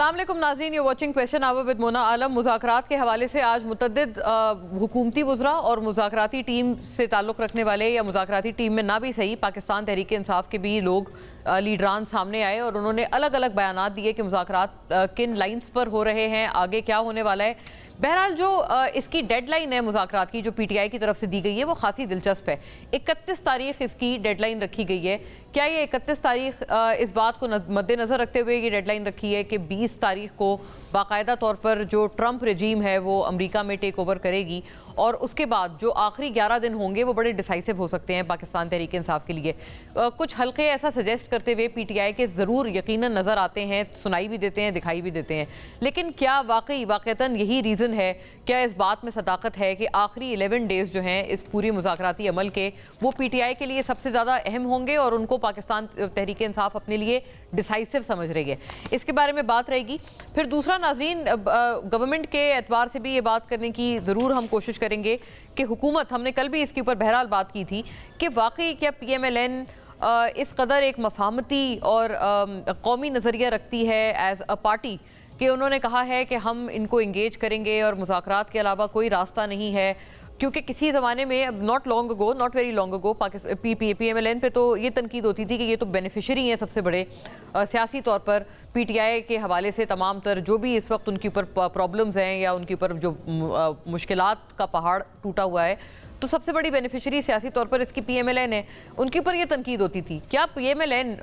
अस्सलाम वालेकुम नाज़रीन, you watching Question Hour with Mona Alam. मुज़ाकरात के हवाले से आज मुतअद्दिद हुकूमती वज़रा और मुज़ाकराती टीम से ताल्लुक़ रखने वाले या मुज़ाकराती टीम में ना भी सही पाकिस्तान तहरीक इंसाफ के भी लोग लीडरान सामने आए और उन्होंने अलग अलग बयानात दिए कि मुज़ाकरात किन लाइन्स पर हो रहे हैं, आगे क्या होने वाला है। बहरहाल जो इसकी डेडलाइन है मुज़ाकरात की जो पीटीआई की तरफ से दी गई है वो खासी दिलचस्प है। 31 तारीख इसकी डेडलाइन रखी गई है। क्या ये 31 तारीख इस बात को मद्देनज़र रखते हुए ये डेडलाइन रखी है कि 20 तारीख को बाकायदा तौर पर जो ट्रंप रजीम है वो अमेरिका में टेक ओवर करेगी और उसके बाद जो आखिरी 11 दिन होंगे वो बड़े डिसाइसिव हो सकते हैं पाकिस्तान तहरीक इंसाफ के लिए। कुछ हल्के ऐसा सजेस्ट करते हुए पीटीआई के ज़रूर यकीनन नज़र आते हैं, सुनाई भी देते हैं, दिखाई भी देते हैं। लेकिन क्या वाकईतन यही रीज़न है, क्या इस बात में सदाकत है कि आखिरी 11 डेज़ जो हैं इस पूरी मुज़ाकराती अमल के वो पीटीआई के लिए सबसे ज़्यादा अहम होंगे और उनको पाकिस्तान तहरीक इंसाफ अपने लिए डिसाइसिव समझ रही है? इसके बारे में बात रहेगी। फिर दूसरा नाज़रीन, गवर्नमेंट के एतबार से भी ये बात करने की ज़रूर हम कोशिश करेंगे कि हुकूमत, हमने कल भी इसके ऊपर बहरहाल बात की थी कि वाकई क्या PMLN इस कदर एक मफाहमती और कौमी नज़रिया रखती है एज अ पार्टी कि उन्होंने कहा है कि हम इनको इंगेज करेंगे और मुज़ाकरात के अलावा कोई रास्ता नहीं है। क्योंकि किसी ज़माने में not very long ago PMLN पे तो ये तनकीद होती थी कि ये तो बेनिफिशरी हैं सबसे बड़े सियासी तौर पर पीटीआई के हवाले से। तमाम तर जो भी इस वक्त उनके ऊपर प्रॉब्लम्स हैं या उनके ऊपर जो मुश्किलात का पहाड़ टूटा हुआ है तो सबसे बड़ी बेनिफिशरी सियासी तौर पर इसकी PMLN है। उनके ऊपर ये तनकीद होती थी। क्या PMLN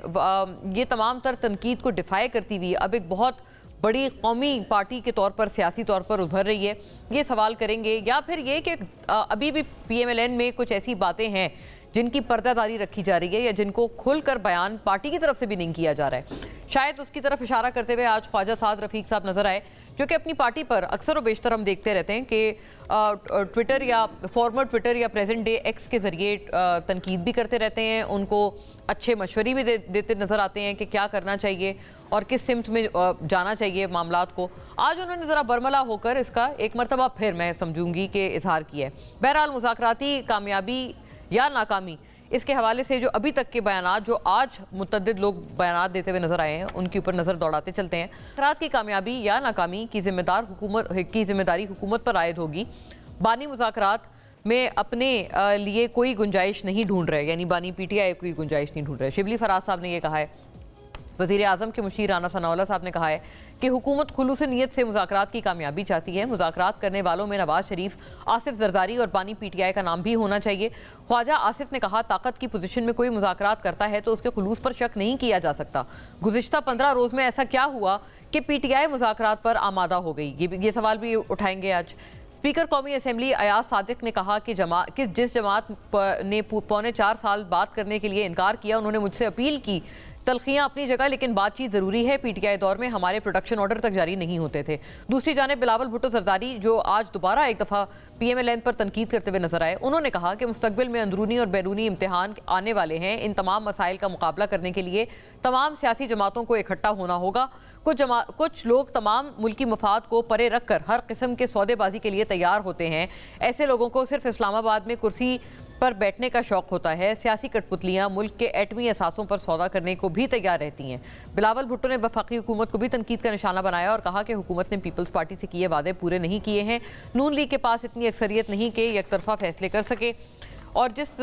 ये तमाम तर तनकीद को डिफाई करती हुई अब एक बहुत बड़ी कौमी पार्टी के तौर पर सियासी तौर पर उभर रही है? ये सवाल करेंगे। या फिर ये कि अभी भी PMLN में कुछ ऐसी बातें हैं जिनकी पर्दादारी रखी जा रही है या जिनको खुलकर बयान पार्टी की तरफ से भी नहीं किया जा रहा है। शायद उसकी तरफ इशारा करते हुए आज ख्वाजा साद रफीक साहब नजर आए जो कि अपनी पार्टी पर अक्सर और बेशतर हम देखते रहते हैं कि ट्विटर या फॉर्मर ट्विटर या प्रेजेंट डे X के ज़रिए तनकीद भी करते रहते हैं, उनको अच्छे मशवरे भी देते नज़र आते हैं कि क्या करना चाहिए और किस सिमत में जाना चाहिए मामलात को। आज उन्होंने ज़रा बरमला होकर इसका एक मरतबा फिर मैं समझूंगी कि इजहार किया है। बहरहाल मुज़ाकराती कामयाबी या नाकामी, इसके हवाले से जो अभी तक के बयानात जो आज मुतअद्दिद लोग बयानात देते हुए नजर आए हैं उनके ऊपर नज़र दौड़ाते चलते हैं। मुज़ाकरात की कामयाबी या नाकामी की जिम्मेदारी हुकूमत पर आयद होगी। बानी मुज़ाकरात में अपने लिए कोई गुंजाइश नहीं ढूंढ रहे, यानी बानी PTI कोई गुंजाइश नहीं ढूंढ रहे। शिबली फराज साहब ने यह कहा है। वज़ीर आज़म के मुशीर राना सनाउल्लाह साहब ने कहा है कि हुकूमत खुलूस नीयत से मुज़ाकरात की कामयाबी चाहती है। मुज़ाकरात करने वालों में नवाज शरीफ, आसिफ जरदारी और बानी PTI का नाम भी होना चाहिए। ख्वाजा आसिफ ने कहा, ताकत की पोजीशन में कोई मुज़ाकरात करता है तो उसके खुलूस पर शक नहीं किया जा सकता। गुज़िश्ता 15 रोज़ में ऐसा क्या हुआ कि PTI मुज़ाकरात पर आमादा हो गई? ये सवाल भी उठाएंगे आज। स्पीकर कौमी असम्बली अयाज सादिक ने कहा कि जिस जमात ने पौने 4 साल बात करने के लिए इनकार किया, उन्होंने मुझसे अपील की। तलखियां अपनी जगह लेकिन बातचीत ज़रूरी है। PTI दौर में हमारे प्रोडक्शन ऑर्डर तक जारी नहीं होते थे। दूसरी जानिब बिलावल भुट्टो जरदारी जो आज दोबारा एक दफ़ा PMLN पर तनकीद करते हुए नजर आए, उन्होंने कहा कि मुस्तकबिल में अंदरूनी और बैरूनी इम्तिहान आने वाले हैं। इन तमाम मसाइल का मुकाबला करने के लिए तमाम सियासी जमातों को इकट्ठा होना होगा। कुछ लोग तमाम मुल्की मफाद को परे रख कर हर किस्म के सौदेबाजी के लिए तैयार होते हैं। ऐसे लोगों को सिर्फ इस्लामाबाद में कुर्सी पर बैठने का शौक होता है। सियासी कठपुतलियां मुल्क के एटमी असासों पर सौदा करने को भी तैयार रहती हैं। बिलावल भुट्टो ने वफाकी हुकूमत को भी तनकीद का निशाना बनाया और कहा कि हुकूमत ने पीपल्स पार्टी से किए वादे पूरे नहीं किए हैं। नून लीग के पास इतनी अक्सरियत नहीं कि एकतरफा फैसले कर सके। और जिस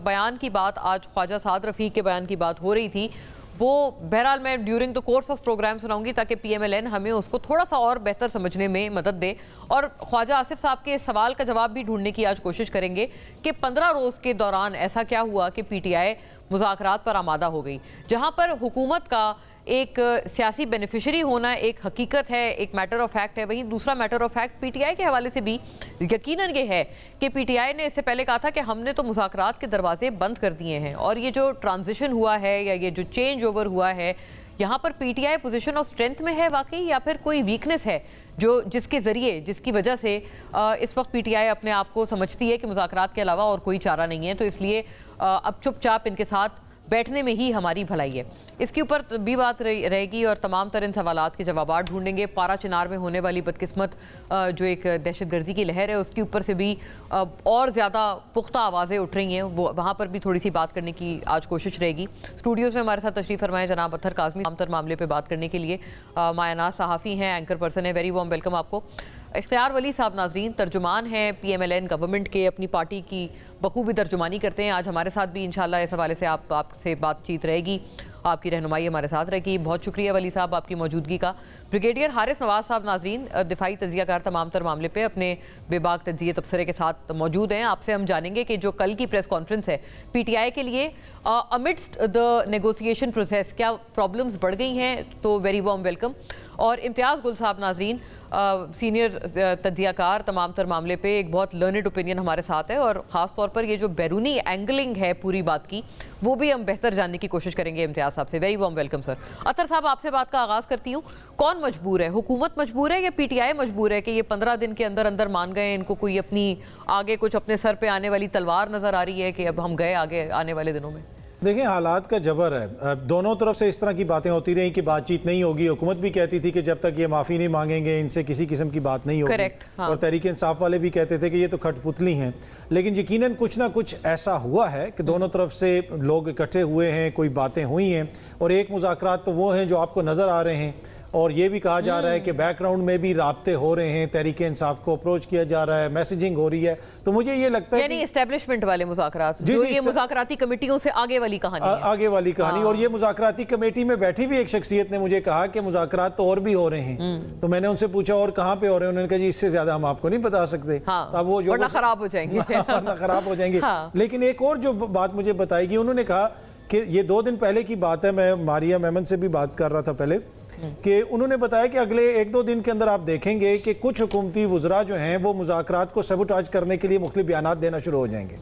बयान की बात आज ख्वाजा साद रफीक के बयान की बात हो रही थी वो बहरहाल मैं during the course of program सुनाऊंगी ताकि PMLN हमें उसको थोड़ा सा और बेहतर समझने में मदद दे। और ख्वाजा आसिफ साहब के सवाल का जवाब भी ढूंढने की आज कोशिश करेंगे कि 15 रोज़ के दौरान ऐसा क्या हुआ कि PTI मुज़ाकरात पर आमादा हो गई, जहाँ पर हुकूमत का एक सियासी बेनिफिशरी होना एक हकीकत है, एक मैटर ऑफ फैक्ट है। वहीं दूसरा मैटर ऑफ फैक्ट PTI के हवाले से भी यकीनन ये है कि PTI ने इससे पहले कहा था कि हमने तो मुज़ाकरात के दरवाजे बंद कर दिए हैं। और ये जो ट्रांजिशन हुआ है या ये जो चेंज ओवर हुआ है, यहाँ पर PTI पोजीशन ऑफ स्ट्रेंथ में है वाकई या फिर कोई वीकनेस है जिसकी वजह से इस वक्त PTI अपने आप को समझती है कि मुज़ाकरात के अलावा और कोई चारा नहीं है, तो इसलिए अब चुपचाप इनके साथ बैठने में ही हमारी भलाई है। इसके ऊपर भी बात रहेगी और तमाम तरह सवालात के जवाब ढूंढेंगे। पारा चिनार में होने वाली बदकिस्मत जो एक दहशतगर्दी की लहर है उसके ऊपर से भी और ज़्यादा पुख्ता आवाज़ें उठ रही हैं, वो वहाँ पर भी थोड़ी सी बात करने की आज कोशिश रहेगी। स्टूडियोज़ में हमारे साथ तशरीफ़ फरमाए जनाब अत्तर काज़मी आमतर मामले पर बात करने के लिए। मायानाज सहाफ़ी हैं, एंकर पर्सन है, वेरी वार्म वेलकम आपको। इख्तियार वली साहब नाजरीन तर्जुमान हैं PMLN गवर्नमेंट के, अपनी पार्टी की बखूबी तर्जुमानी करते हैं। आज हमारे साथ भी इंशाल्लाह इस हवाले से आपसे बातचीत रहेगी, आपकी रहनुमाई हमारे साथ रहेगी। बहुत शुक्रिया वली साहब आपकी मौजूदगी का। ब्रिगेडियर हारिस नवाज साहब नाजरीन दिफाई तजियाकार तमाम तर मामले पे अपने बेबाक तजिए तबसरे के साथ मौजूद हैं। आपसे हम जानेंगे कि जो कल की प्रेस कॉन्फ्रेंस है PTI के लिए अमिडस्ट द नेगोशिएशन प्रोसेस क्या प्रॉब्लम्स बढ़ गई हैं, तो वेरी वार्म वेलकम। और इम्तियाज़ गुल साहब नाजरीन सीनियर तजियाकार तमाम तर मामले पे, एक बहुत लर्नड ओपिनियन हमारे साथ है और ख़ास तौर पर ये जो बैरूनी एंगलिंग है पूरी बात की वो भी हम बेहतर जानने की कोशिश करेंगे इम्तियाज़ साहब से। Very warm welcome sir. Athar साहब आपसे बात का आगाज़ करती हूँ, कौन मजबूर है, हुकूमत मजबूर है या PTI मजबूर है कि ये 15 दिन के अंदर अंदर मान गए, इनको कोई अपनी आगे कुछ अपने सर पे आने वाली तलवार नज़र आ रही है कि अब हम गए आगे आने वाले दिनों में? देखिए हालात का जबर है, दोनों तरफ से इस तरह की बातें होती रही कि बातचीत नहीं होगी। हुकूमत भी कहती थी कि जब तक ये माफ़ी नहीं मांगेंगे इनसे किसी किस्म की बात नहीं होगी। हाँ। और तहरीक इंसाफ वाले भी कहते थे कि ये तो खटपुतली हैं। लेकिन यकीनन कुछ ना कुछ ऐसा हुआ है कि दोनों तरफ से लोग इकट्ठे हुए हैं, कोई बातें हुई हैं और एक मुज़ाकरात तो वो हैं जो आपको नज़र आ रहे हैं। और ये भी कहा जा रहा है कि बैकग्राउंड में भी राब्ते हो रहे हैं, तहरीक इंसाफ को अप्रोच किया जा रहा है, मैसेजिंग हो रही है। तो मुझे ये लगता है यानी एस्टेब्लिशमेंट वाले मुज़ाकरात, जो ये मुज़ाकराती कमेटियों से आगे वाली कहानी है। आगे वाली कहानी। और ये मुज़ाकराती कमेटी में बैठी भी एक शख्सियत ने मुझे कहा कि मुज़ाकरात तो और भी हो रहे हैं। तो मैंने उनसे पूछा और कहाँ पे हो रहे हैं, उन्होंने कहा जी इससे ज्यादा हम आपको नहीं बता सकते। अब वो जो खराब हो जाएंगे खराब हो जाएंगे। लेकिन एक और जो बात मुझे बताई, उन्होंने कहा कि ये 2 दिन पहले की बात है, मैं मारिया मेमन से भी बात कर रहा था पहले, कि उन्होंने बताया कि अगले 1-2 दिन के अंदर आप देखेंगे कि कुछ हुकूमती वज़रा जो हैं वो मुज़ाकरात को सबूटाज करने के लिए मुख्तलिफ बयानात देना शुरू हो जाएंगे।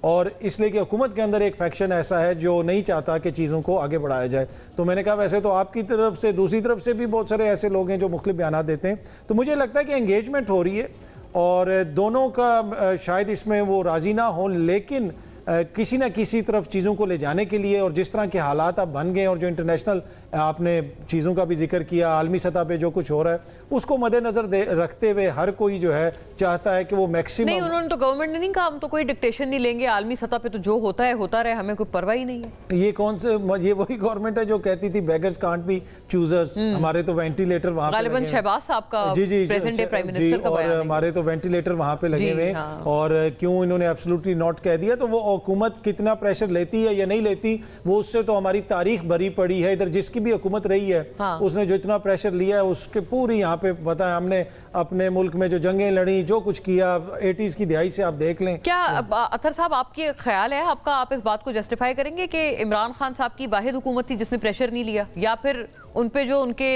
और इसलिए कि हुकूमत के अंदर एक फैक्शन ऐसा है जो नहीं चाहता कि चीज़ों को आगे बढ़ाया जाए। तो मैंने कहा वैसे तो आपकी तरफ से, दूसरी तरफ से भी बहुत सारे ऐसे लोग हैं जो मुख्तलिफ बयानात देते हैं। तो मुझे लगता है कि एंगेजमेंट हो रही है और दोनों का शायद इसमें वो राज़ी ना हो, लेकिन किसी न किसी तरफ चीज़ों को ले जाने के लिए, और जिस तरह के हालात अब बन गए और जो इंटरनेशनल आपने चीज़ों का भी जिक्र किया, आलमी सतह पे जो कुछ हो रहा है उसको मद्देनज़र रखते हुए हर कोई जो है चाहता है कि वो मैक्सिमम। नहीं, उन्होंने तो गवर्नमेंट ने नहीं कहा हम तो कोई डिक्टेशन नहीं लेंगे, आलमी सतह पे तो जो होता है होता रहे, हमें कोई परवाह ही नहीं है। ये कौन से, ये वही गवर्नमेंट है जो कहती थी बेगर्स कांट बी चूजर्स। हमारे तो वेंटिलेटर वहाँ पे शहबाज साहब का प्रेजेंट डे प्राइम मिनिस्टर का बयान है, हमारे तो वेंटिलेटर वहाँ पे लगे हुए। और क्यों इन्होंने एब्सोल्युटली नॉट कह दिया, तो वो हुकूमत कितना प्रेशर लेती है या नहीं लेती वो उससे तो हमारी तारीख भरी पड़ी है। इधर जिसकी भी हुकूमत रही है उसने जो इतना प्रेशर लिया है उसके पूरी यहाँ पे पता है, हमने अपने मुल्क में जो जंगें लड़ी, जो कुछ किया 80s की दिहाई से आप देख लें। क्या अतर साहब आपके ख्याल है, आपका आप इस बात को जस्टिफाई करेंगे कि इमरान खान साहब की वाहिद हुकूमत थी जिसने प्रेशर नहीं लिया, या फिर उन पे जो उनके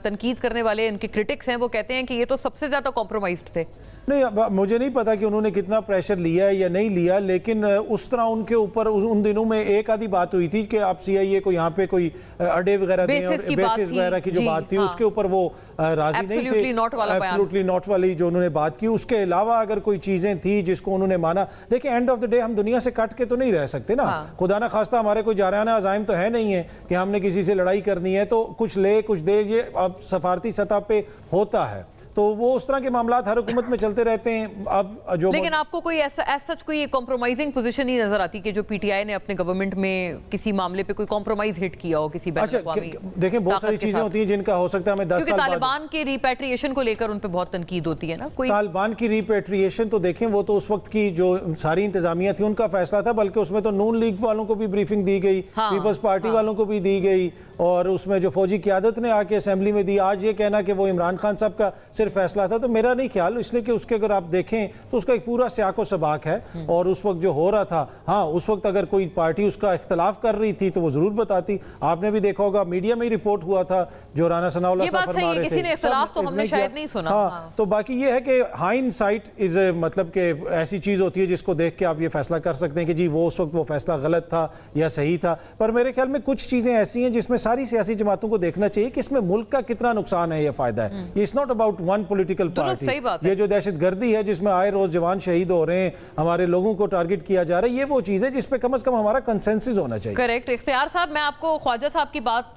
तनकीद करने वाले उनके क्रिटिक्स हैं वो कहते हैं कि ये तो सबसे ज्यादा कॉम्प्रोमाइज्ड थे? नहीं, मुझे नहीं पता कि उन्होंने कितना प्रेशर लिया है या नहीं लिया, लेकिन उस तरह उनके ऊपर उन दिनों में एक आधी बात हुई थी कि आप CIA को यहाँ पे कोई अड्डे वगैरह दें और बेसिस वगैरह की जो बात थी उसके ऊपर वो राजी नहीं थे। एब्सोल्युटली नॉट वाली जो उन्होंने बात की, उसके अलावा अगर कोई चीज़ें थी जिसको उन्होंने माना। देखिए एंड ऑफ द डे हम दुनिया से कट के तो नहीं रह सकते ना, खुदा ना खास्ता हमारे कोई जाराना अज़ाइम तो है नहीं है कि हमने किसी से लड़ाई करनी है तो कुछ ले कुछ दे, ये अब सफारती सतह पे होता है। तो वो उस तरह के मामलात हर हुकूमत में चलते रहते हैं। अब जो लेकिन आपको कोई ऐसा सच कोई कॉम्प्रोमाइजिंग पोजीशन नहीं नजर आती कि जो PTI ने अपने गवर्नमेंट में किसी मामले पे कोई कॉम्प्रोमाइज हिट किया हो किसी बैन-ए-अक़वामी? देखें बहुत सारी चीजें होती हैं जिनका हो सकता है हमें 10 साल बाद। तालिबान के रिपैट्रिएशन को लेकर उन पे बहुत तनकीद होती है ना। कोई तालिबान की रिपैट्रिएशन तो देखें वो तो उस वक्त की जो सारी इंतजामिया थी उनका फैसला था, बल्कि उसमें तो नून लीग वालों को भी ब्रीफिंग दी गई, पीपल्स पार्टी वालों को भी दी गई, और उसमें जो फौजी क़यादत ने आके असेंबली में दी। आज ये कहना कि वो इमरान खान साहब का सिर्फ फैसला था, तो मेरा नहीं ख्याल, इसलिए कि उसके अगर आप देखें तो उसका एक पूरा स्याको सबाक है। और उस वक्त जो हो रहा था, हाँ उस वक्त अगर कोई पार्टी उसका इख्तलाफ कर रही थी तो वो जरूर बताती। आपने भी देखा होगा मीडिया में ही रिपोर्ट हुआ था जो राना सनाउल्लाह साहब फरमा रहे थे। हाँ, तो बाकी ये है कि हाइंडसाइट इज मतलब कि ऐसी चीज होती है जिसको देख के आप ये फैसला कर सकते हैं कि जी वो उस वक्त वो फैसला गलत था या सही था। पर मेरे ख्याल में कुछ चीजें ऐसी हैं जिसमें सारी सियासी जमातों को देखना चाहिए कि इसमें मुल्क का कितना नुकसान है या फायदा है। It's not about one political party. ये जो दहशतगर्दी है जिसमें आए रोज जवान शहीद हो रहे हैं, हमारे लोगों को टारगेट किया जा रहा है, ये वो चीज है जिसपे कम से कम हमारा कंसेंसस होना चाहिए। करेक्ट। इख्तियार साहब, मैं आपको ख्वाजा साहब की बात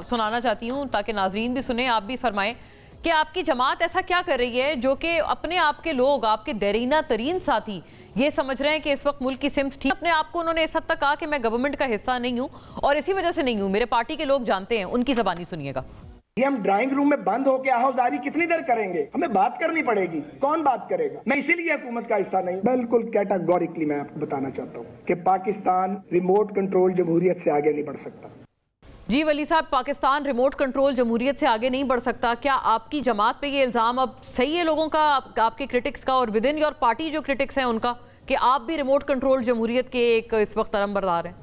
सुनाना चाहती हूँ ताकि नाजरीन भी सुने, आप भी फरमाएं कि आपकी जमात ऐसा क्या कर रही है जो कि अपने आप के लोग, आपके देरीना तरीन साथी ये समझ रहे हैं कि इस वक्त मुल्क की सिमत ठीक। अपने आप को उन्होंने इस हद तक कहा कि मैं गवर्नमेंट का हिस्सा नहीं हूं और इसी वजह से नहीं हूं, मेरे पार्टी के लोग जानते हैं। उनकी जबानी सुनिएगा। ये हम ड्राइंग रूम में बंद होकर आहोजारी कितनी देर करेंगे? हमें बात करनी पड़ेगी। कौन बात करेगा? मैं इसीलिए हुकूमत का हिस्सा नहीं। बिल्कुल कैटेगोरिकली मैं आपको बताना चाहता हूँ कि पाकिस्तान रिमोट कंट्रोल जमहूरियत से आगे नहीं बढ़ सकता। जी वली साहब, पाकिस्तान रिमोट कंट्रोल जमहूरियत से आगे नहीं बढ़ सकता। क्या आपकी जमात पे ये इल्जाम अब सही है लोगों का, आपके क्रिटिक्स का और विद इन योर पार्टी जो क्रिटिक्स हैं उनका, कि आप भी रिमोट कंट्रोल जमहूरियत के एक इस वक्त अलंबरदार हैं?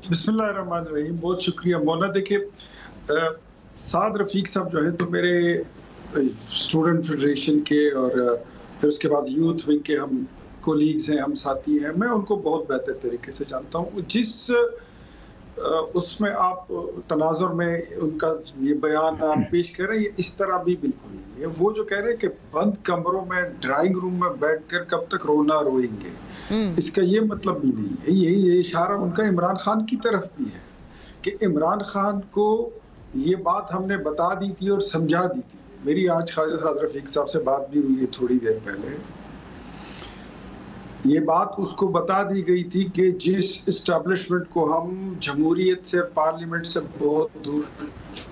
बिस्मिल्लाहिर्रहमानिर्रहीम, बहुत शुक्रिया मौला। देखिए, साद रफीक साहब जो है तो मेरे स्टूडेंट फेडरेशन के और फिर उसके बाद यूथ विंग के हम कोलीग्स हैं, हम साथी हैं। मैं उनको बहुत बेहतर तरीके से जानता हूँ। जिस उसमें आप तनाजुर में उनका ये बयान आप पेश कर रहे हैं, ये इस तरह भी बिल्कुल नहीं है। वो जो कह रहे हैं कि बंद कमरों में ड्राइंग रूम में बैठकर कब तक रोना रोएंगे, इसका ये मतलब भी नहीं है। ये इशारा उनका इमरान खान की तरफ भी है कि इमरान खान को ये बात हमने बता दी थी और समझा दी थी। मेरी आज ख्वाजा साद रफीक साहब से बात भी हुई है थोड़ी देर पहले। ये बात उसको बता दी गई थी कि जिस इस्टेब्लिशमेंट को हम जमहूरियत से, पार्लियामेंट से बहुत दूर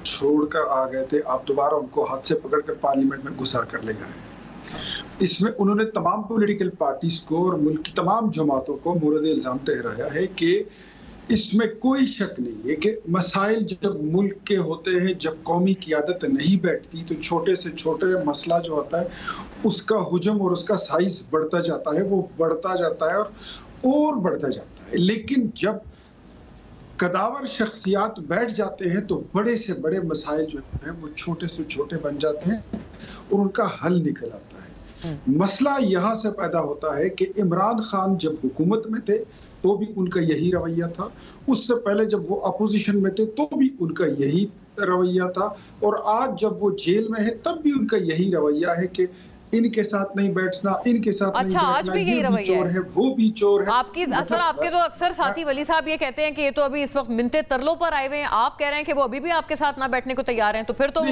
छोड़कर आ गए थे, आप दोबारा उनको हाथ से पकड़कर पार्लियामेंट में घुसा कर ले गए। इसमें उन्होंने तमाम पॉलिटिकल पार्टीज को और मुल्क की तमाम जमातों को मोरद इल्जाम ठहराया है कि इसमें कोई शक नहीं है कि मसाइल जब मुल्क के होते हैं, जब कौमी क़ियादत नहीं बैठती तो छोटे से छोटे मसला जो होता है उसका हुजम और उसका साइज बढ़ता जाता है, वो बढ़ता जाता है और बढ़ता जाता है। लेकिन जब कदावर शख्सियात बैठ जाते हैं तो बड़े से बड़े मसाइल जो है वो छोटे से छोटे बन जाते हैं और उनका हल निकल आता है। मसला यहाँ से पैदा होता है कि इमरान खान जब हुकूमत में थे तो भी उनका यही रवैया था, उससे पहले जब वो अपोजिशन में थे तो भी उनका यही रवैया था, और आज जब वो जेल में है तब भी उनका यही रवैया है कि इनके साथ नहीं बैठना, इनके साथ नहीं बैठना, आज भी यही रवैया चोर है, वो भी चोर है। आपकी मतलब आपके तो अक्सर साथी वली साहब ये कहते हैं कि ये तो अभी इस वक्त मिन्ते तरलों पर आए हुए हैं, आप कह रहे हैं कि वो अभी भी आपके साथ ना बैठने को तैयार हैं, तो फिर तो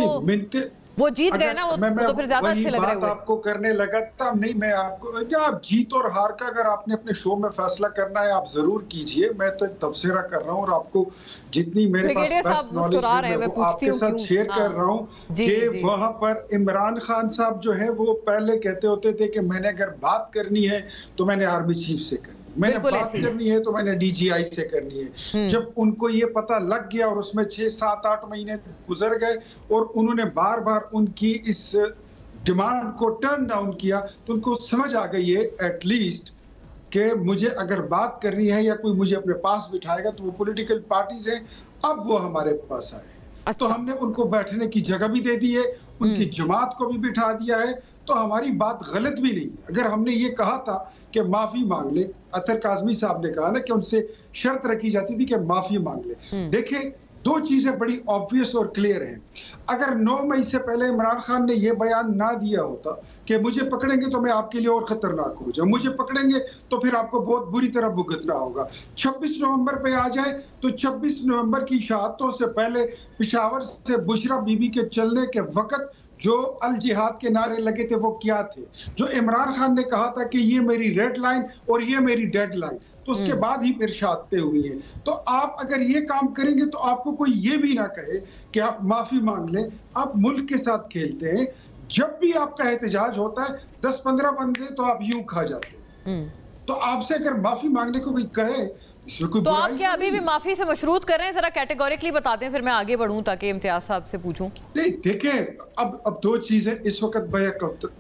वो जीत गए ना, वो तो फिर ज्यादा अच्छे लग रहे हैं। आपको करने लगा तब नहीं, मैं आपको आप जीत और हार का अगर आपने अपने शो में फैसला करना है आप जरूर कीजिए। मैं तो तबसरा कर रहा हूँ और आपको जितनी मेरे पास बेस्ट नॉलेज है वो आपके साथ शेयर कर रहा हूँ कि वहां पर इमरान खान साहब जो है वो पहले कहते होते थे कि मैंने अगर बात करनी है तो मैंने आर्मी चीफ से करनी, मैंने बात करनी है तो मैंने डीजीआई से करनी है। जब उनको ये पता लग गया और उसमें 6, 7, 8 महीने गुजर गए और उन्होंने बार बार उनकी इस डिमांड को टर्न डाउन किया तो उनको समझ आ गई है एटलीस्ट कि मुझे अगर बात करनी है या कोई मुझे अपने पास बिठाएगा तो वो पॉलिटिकल पार्टीज हैं, अब वो हमारे पास आए। अच्छा। तो हमने उनको बैठने की जगह भी दे दी है, उनकी जमात को भी बिठा दिया है, तो हमारी बात गलत भी नहीं। अगर हमने ये कहा था कि माफी मांग ले, अतर काज़मी साहब ने कहा ना कि उनसे शर्त रखी जाती थी कि माफी मांग ले। देखें, दो चीजें बड़ी ऑब्वियस और क्लियर हैं। अगर 9 मई से पहले इमरान खान ने यह बयान ना दिया होता कि मुझे पकड़ेंगे तो मैं आपके लिए और खतरनाक हो जाऊं, मुझे पकड़ेंगे तो फिर आपको बहुत बुरी तरह भुगतना होगा, 26 नवंबर पे आ जाए तो 26 नवंबर की शहादतों से पहले पेशावर से बुशरा बीबी के चलने के वक्त जो अल जिहाद के नारे लगे थे वो क्या थे, जो इमरान खान ने कहा था कि ये मेरी रेड लाइन और ये मेरी डेड लाइन, तो उसके बाद ही फिर शहादतें हुई हैं। तो आप अगर ये काम करेंगे तो आपको कोई ये भी ना कहे कि आप माफी मांग लें। आप मुल्क के साथ खेलते हैं, जब भी आपका एहतजाज होता है 10-15 बंदे तो आप यूं खा जाते हैं। तो आपसे अगर माफी मांगने को कोई कहे तो आप क्या अभी भी माफी से मशरूत कर रहे हैं? जरा कैटेगोरिकली बता दें, फिर मैं आगे बढ़ूं ताकि इम्तियाज साहब से पूछूं। नहीं, देखें, अब दो चीजें इस वक्त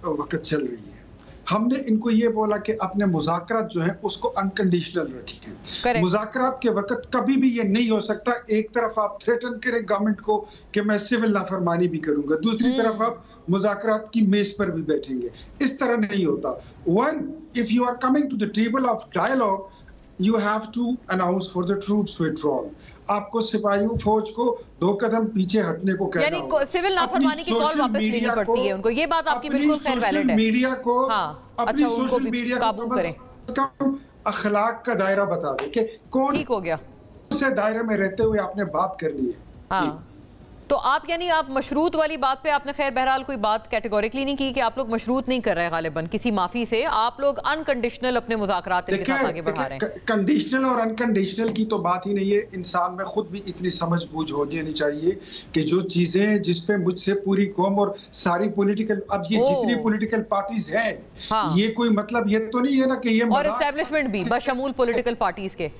वक्त चल रही है। हमने इनको ये बोला कि अपने मुज़ाकरात जो है उसको अनकंडीशनल रखें। मुज़ाकरात के वक्त कभी भी ये नहीं हो सकता एक तरफ आप थ्रेटन करें गवर्नमेंट को कि मैं सिविल नाफरमानी भी करूंगा, दूसरी तरफ आप मुज़ाकरात की मेज पर भी बैठेंगे। इस तरह नहीं होता। One, if you are coming to the table of dialogue, you have to announce for the troops withdrawal. आपको सिपाहियों फौज को 2 कदम पीछे हटने को कहना होगा। यानी सिविल नाफरमानी की कॉल वापस लेनी पड़ती है उनको, ये बात आपकी बिल्कुल खैर वैलिड है। मीडिया को अपनी सोशल मीडिया काबू करें, अखलाक का दायरा बता दे कि कौन ठीक हो गया, उसे दायरे में रहते हुए आपने बात कर ली है। हाँ, तो आप यानी आप मशरूत वाली बात पे आपने खैर बहरहाल कोई बात कैटेगोरिकली नहीं की कि आप लोग मशरूत नहीं कर रहे हैं गालिबन किसी माफी से, आप लोग अनकंडीशनल अपने मुज़ाकरात इनके साथ आगे बढ़ा रहे हैं। कंडीशनल और अनकंडीशनल की तो बात ही नहीं है, इंसान में खुद भी इतनी समझ बूझ हो जानी चाहिए कि जो चीजें जिसपे मुझसे पूरी कौम और सारी पॉलिटिकल, अब ये जितनी पॉलिटिकल पार्टीज हैं, ये कोई मतलब ये तो नहीं है ना कि ये और एस्टेब्लिशमेंट भी बशमूल पॉलिटिकल पार्टीज के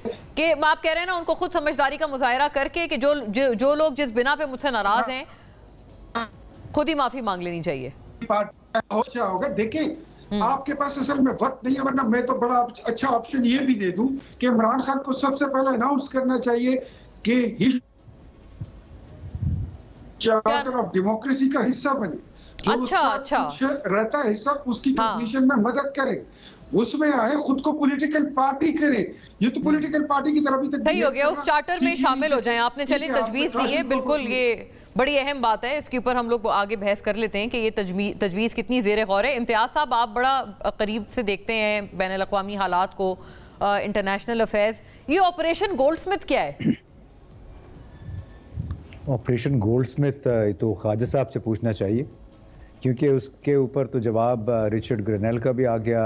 आप कह रहे हैं ना उनको खुद समझदारी का मुजाहरा करके कि जो लोग जिस बिना पे मुझसे नाराज हैं खुद ही माफी मांग लेनी चाहिए। क्या होगा देखें, आपके पास असल में वक्त नहीं है, वरना मैं तो बड़ा अच्छा ऑप्शन ये भी दे दूं कि इमरान खान को सबसे पहले अनाउंस करना चाहिए कि चार्टर ऑफ डेमोक्रेसी का हिस्सा बने, जो अच्छा रहता है हिस्सा उसकी कंप्लीशन में मदद करे, उसमें आए, खुद को पॉलिटिकल पार्टी करे। ये तो पॉलिटिकल पार्टी की तरफ तक सही हो गया, उस चार्टर में शामिल हो जाए। आपने चलिए तजवीज दी है, बिल्कुल ये बड़ी अहम बात है, इसके ऊपर हम लोग आगे बहस कर लेते हैं कि ये तजवीज़ कितनी ज़ेर गौर है। इम्तियाज़ साहब, आप बड़ा करीब से देखते हैं बैनुल अक़वामी हालात को, इंटरनेशनल अफेयर्स, ये ऑपरेशन गोल्डस्मिथ क्या है? ऑपरेशन गोल्डस्मिथ तो ख्वाजा साहब से पूछना चाहिए, क्योंकि उसके ऊपर तो जवाब रिचर्ड ग्रेनेल का भी आ गया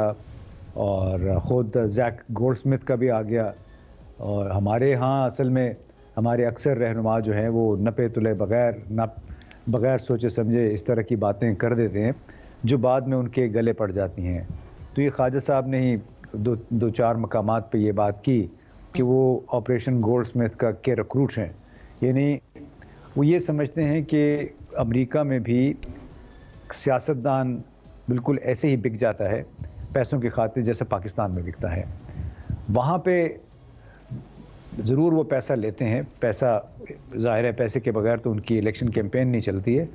और ख़ुद जैक गोल्डस्मिथ का भी आ गया, और हमारे यहाँ असल में हमारे अक्सर रहनुमा जो हैं वो नपे तुले बग़ैर सोचे समझे इस तरह की बातें कर देते हैं जो बाद में उनके गले पड़ जाती हैं। तो ये ख्वाजा साहब ने ही दो चार मकामात पे ये बात की कि वो ऑपरेशन गोल्डस्मिथ के रिक्रूट हैं, यानी वो ये समझते हैं कि अमेरिका में भी सियासतदान बिल्कुल ऐसे ही बिक जाता है पैसों की खातिर जैसे पाकिस्तान में बिकता है। वहाँ पे ज़रूर वो पैसा लेते हैं, पैसा ज़ाहिर है पैसे के बगैर तो उनकी इलेक्शन कैंपेन नहीं चलती है,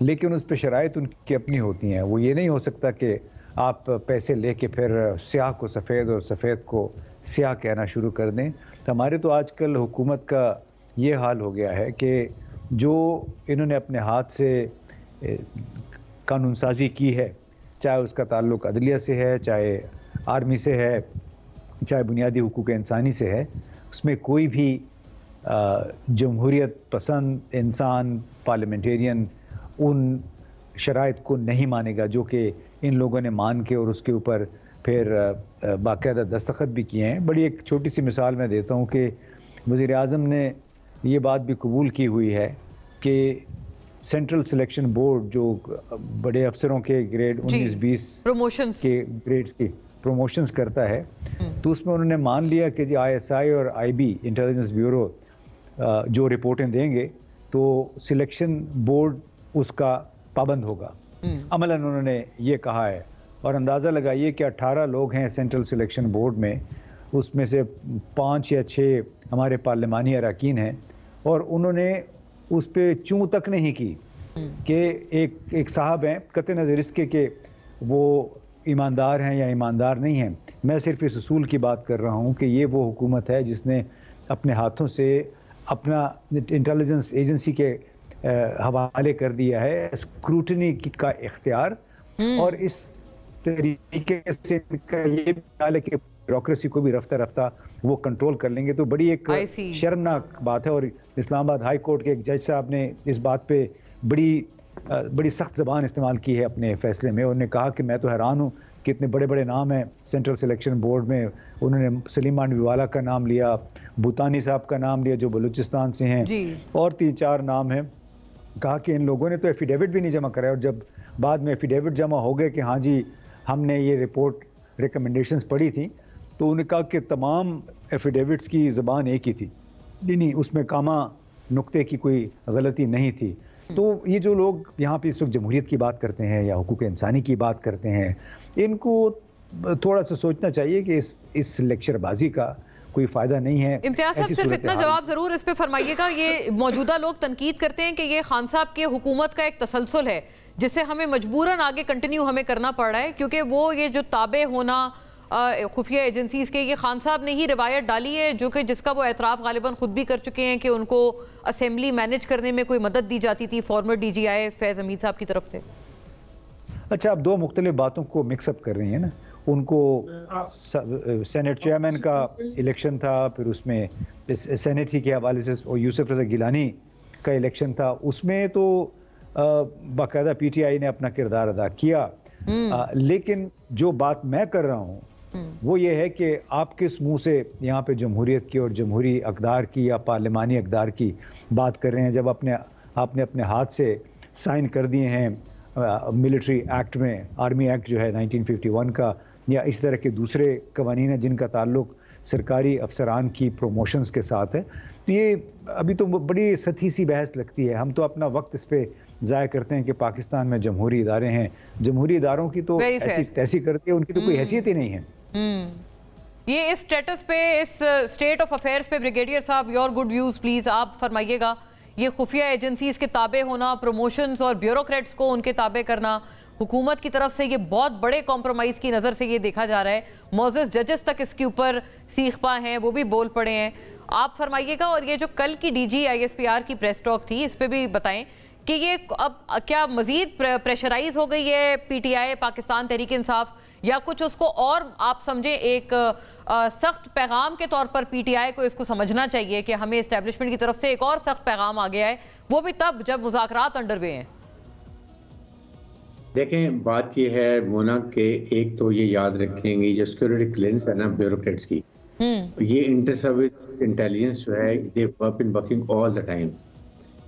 लेकिन उस पर शराइत उनकी अपनी होती हैं। वो ये नहीं हो सकता कि आप पैसे लेके फिर स्याह को सफ़ेद और सफ़ेद को स्याह कहना शुरू कर दें। तो हमारे तो आजकल हुकूमत का ये हाल हो गया है कि जो इन्होंने अपने हाथ से कानून साजी की है, चाहे उसका ताल्लुक़ अदलिया से है, चाहे आर्मी से है, चाहे बुनियादी हुकूक इंसानी से है, उसमें कोई भी जमहूरियत पसंद इंसान पार्लियामेंटेरियन उन शराइत को नहीं मानेगा जो कि इन लोगों ने मान के और उसके ऊपर फिर बाकायदा दस्तखत भी किए हैं। बड़ी एक छोटी सी मिसाल मैं देता हूँ कि वज़ीर आज़म ने ये बात भी कबूल की हुई है कि सेंट्रल सिलेक्शन बोर्ड जो बड़े अफसरों के ग्रेड 19-20 प्रमोशंस के ग्रेड्स की प्रमोशंस करता है, तो उसमें उन्होंने मान लिया कि जी ISI और IB इंटेलिजेंस ब्यूरो जो रिपोर्टें देंगे तो सिलेक्शन बोर्ड उसका पाबंद होगा। अमलन उन्होंने ये कहा है, और अंदाज़ा लगाइए कि 18 लोग हैं सेंट्रल सिलेक्शन बोर्ड में, उसमें से 5 या 6 हमारे पार्लिमानी अरकान हैं, और उन्होंने उस पर चूं तक नहीं की कि एक साहब हैं, कतई नज़र इसके कि वो ईमानदार हैं या ईमानदार नहीं हैं। मैं सिर्फ इस उसूल की बात कर रहा हूँ कि ये वो हुकूमत है जिसने अपने हाथों से अपना इंटेलिजेंस एजेंसी के हवाले कर दिया है स्क्रूटनी का इख्तियार, और इस तरीके से ये ख्याल है कि ब्यूरोक्रेसी को भी रफ्ता रफ्ता वो कंट्रोल कर लेंगे। तो बड़ी एक शर्मनाक बात है, और इस्लामाबाद हाई कोर्ट के एक जज साहब ने इस बात पे बड़ी सख्त ज़बान इस्तेमाल की है अपने फैसले में। उन्होंने कहा कि मैं तो हैरान हूँ कि इतने बड़े बड़े नाम हैं सेंट्रल सिलेक्शन बोर्ड में। उन्होंने सलीम मांडवीवाला का नाम लिया, भूतानी साहब का नाम लिया जो बलूचिस्तान से हैं, और 3-4 नाम हैं। कहा कि इन लोगों ने तो एफिडेविट भी नहीं जमा कराया, और जब बाद में एफिडेविट जमा हो गए कि हाँ जी हमने ये रिपोर्ट रिकमेंडेशंस पढ़ी थी, तो उन्होंने कहा कि तमाम एफिडेविट्स की ज़बान एक ही थी, नहीं उसमें कामा नुक्ते की कोई गलती नहीं थी। तो ये जो लोग यहाँ पे इस वक्त जमहूरियत की बात करते हैं या हुकूक इंसानी की बात करते हैं, इनको थोड़ा सा सोचना चाहिए कि इस लेक्चरबाजी का कोई फायदा नहीं है। इम्तियाज साहब सिर्फ इतना जवाब जरूर इस पे फरमाइएगा, ये मौजूदा लोग तनकीद करते हैं कि ये खान साहब के हुकूमत का एक तसलसल है जिससे हमें मजबूरन आगे कंटिन्यू हमें करना पड़ रहा है, क्योंकि वो ये जो ताबे होना खुफिया एजेंसीज के, ये खान साहब ने ही रिवायत डाली है जो कि जिसका वो एतराफ़ गालिबन खुद भी कर चुके हैं कि उनको असेंबली मैनेज करने में कोई मदद दी जाती थी फॉर्मर DGI फैज़ हमीद साहब की तरफ से। अच्छा, आप दो मुख्तलिफ बातों को मिक्सअप कर रही हैं ना। उनको सेनेट चेयरमैन का इलेक्शन था, फिर उसमें सेनेट ही के हवाले से यूसुफ रज़ा गिलानी का इलेक्शन था, उसमें तो बाकायदा PTI ने अपना किरदार अदा किया। लेकिन जो बात मैं कर रहा हूँ वो ये है कि आप किस मुंह से यहाँ पे जमहूरियत की और जमहूरी अक़दार की या पार्लिमानी अक़दार की बात कर रहे हैं, जब आपने अपने हाथ से साइन कर दिए हैं मिलिट्री एक्ट में, आर्मी एक्ट जो है 1951 का, या इस तरह के दूसरे कवानीन हैं जिनका ताल्लुक सरकारी अफसरान की प्रमोशंस के साथ है। तो ये अभी तो बड़ी सतही सी बहस लगती है। हम तो अपना वक्त इस पे ज़ाया करते हैं कि पाकिस्तान में जमहूरी इदारे हैं, जमहूरी इदारों की तो ऐसी तैसी करती है, उनकी तो कोई हैसियत ही नहीं है। ये इस स्टेटस पे, इस स्टेट ऑफ अफेयर्स पे ब्रिगेडियर साहब, योर गुड व्यूज प्लीज, आप फरमाइएगा। ये खुफिया एजेंसीज के ताबे होना, प्रमोशंस और ब्यूरोक्रेट्स को उनके ताबे करना, हुकूमत की तरफ से ये बहुत बड़े कॉम्प्रोमाइज की नज़र से ये देखा जा रहा है। मोजेस जजेस तक इसके ऊपर सीखपा हैं, वो भी बोल पड़े हैं। आप फरमाइएगा। और ये जो कल की DG ISPR की प्रेस टॉक थी, इस पर भी बताएं कि ये अब क्या मजीद प्रेशराइज हो गई है PTI, पाकिस्तान तहरीक इंसाफ, या कुछ उसको और आप समझे एक सख्त पैगाम के तौर पर PTI को इसको समझना चाहिए कि हमें इस्टेब्लिशमेंट की तरफ से एक और सख्त पैगाम आ गया है, वो भी तब जब मुज़ाकरात अंडरवे हैं। देखें, बात ये है मोना के, एक तो ये याद रखेंगे जो सिक्योरिटी क्लियरेंस है ना ब्यूरोक्रेट्स की, ये इंटर सर्विस इंटेलिजेंस जो है, they working all the time,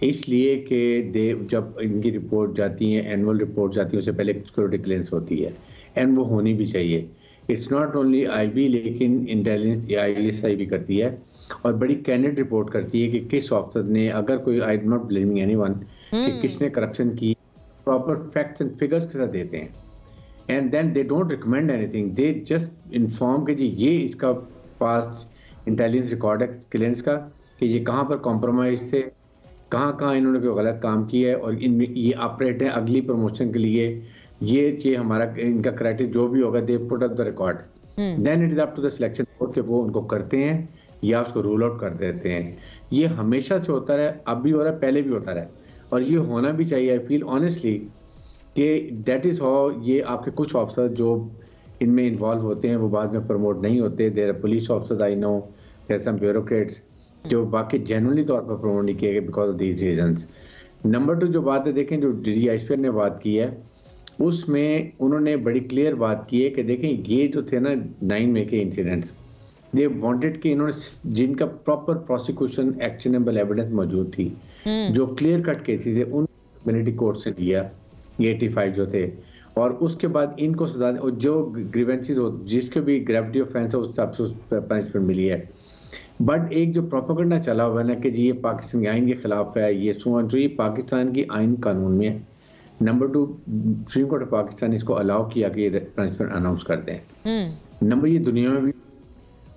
इसलिए कि जब इनकी रिपोर्ट जाती है, एनुअल रिपोर्ट जाती है, उससे पहले सिक्योरिटी क्लियरेंस होती है, एंड वो होनी भी चाहिए। इट्स नॉट ओनली IB, लेकिन इंटेलिजेंस ISI भी करती है और बड़ी कैंडिड रिपोर्ट करती है कि किस ऑफिसर ने, अगर कोई, I am not blaming anyone, कि किसने करप्शन की, प्रॉपर फैक्ट्स एंड फिगर्स के साथ देते हैं। And then they don't recommend anything, they just inform कि जी ये इसका पास्ट इंटेलिजेंस रिकॉर्ड है क्लियरेंस का, कि ये कहाँ पर कॉम्प्रोमाइज थे, कहाँ इन्होंने कोई गलत काम किया है, और इनमें ये ऑपरेट है अगली प्रमोशन के लिए, ये हमारा इनका क्राइटेरिया जो भी होगा, they put up the record, then it is up to the selection board कि वो उनको करते हैं या उसको रूल आउट कर देते हैं। ये हमेशा से होता रहा, अब भी हो रहा है, पहले भी होता रहा, और ये होना भी चाहिए। आई फील ऑनेस्टली कि दैट इज हाउ ये आपके कुछ ऑफिसर जो इनमें इन्वॉल्व होते हैं वो बाद में प्रमोट नहीं होते। There are police officers, I know, there are some bureaucrats जो बाकी जेन्युइनली तौर पर प्रमोट नहीं किए गए because of these reasons. Number 2 जो बात है, देखें जो DG ISPR ने बात की है उसमें उन्होंने बड़ी क्लियर बात की है कि देखें ये जो थे ना 9 मई के इंसिडेंट्स, दे वांटेड कि इन्होंने जिनका प्रॉपर प्रोसिक्यूशन एक्शनेबल एविडेंस मौजूद थी, जो क्लियर कट केसेस थे, उन कम्युनिटी कोर्ट से लिया, 85 जो थे, और उसके बाद इनको सजा, और जो ग्रीवेंसेस हो, जिसके भी ग्रेविटी ऑफेंस है उस हिसाब से पनिशमेंट मिली है। बट एक जो प्रोपेगेंडा चला हुआ है ना कि जी ये पाकिस्तान के आइन के खिलाफ है, ये जो ये पाकिस्तान की आइन कानून में है। Number 2, supreme court of Pakistan इसको अलाउ किया कि पनिशमेंट अनाउंस करते हैं। नंबर ये दुनिया में भी,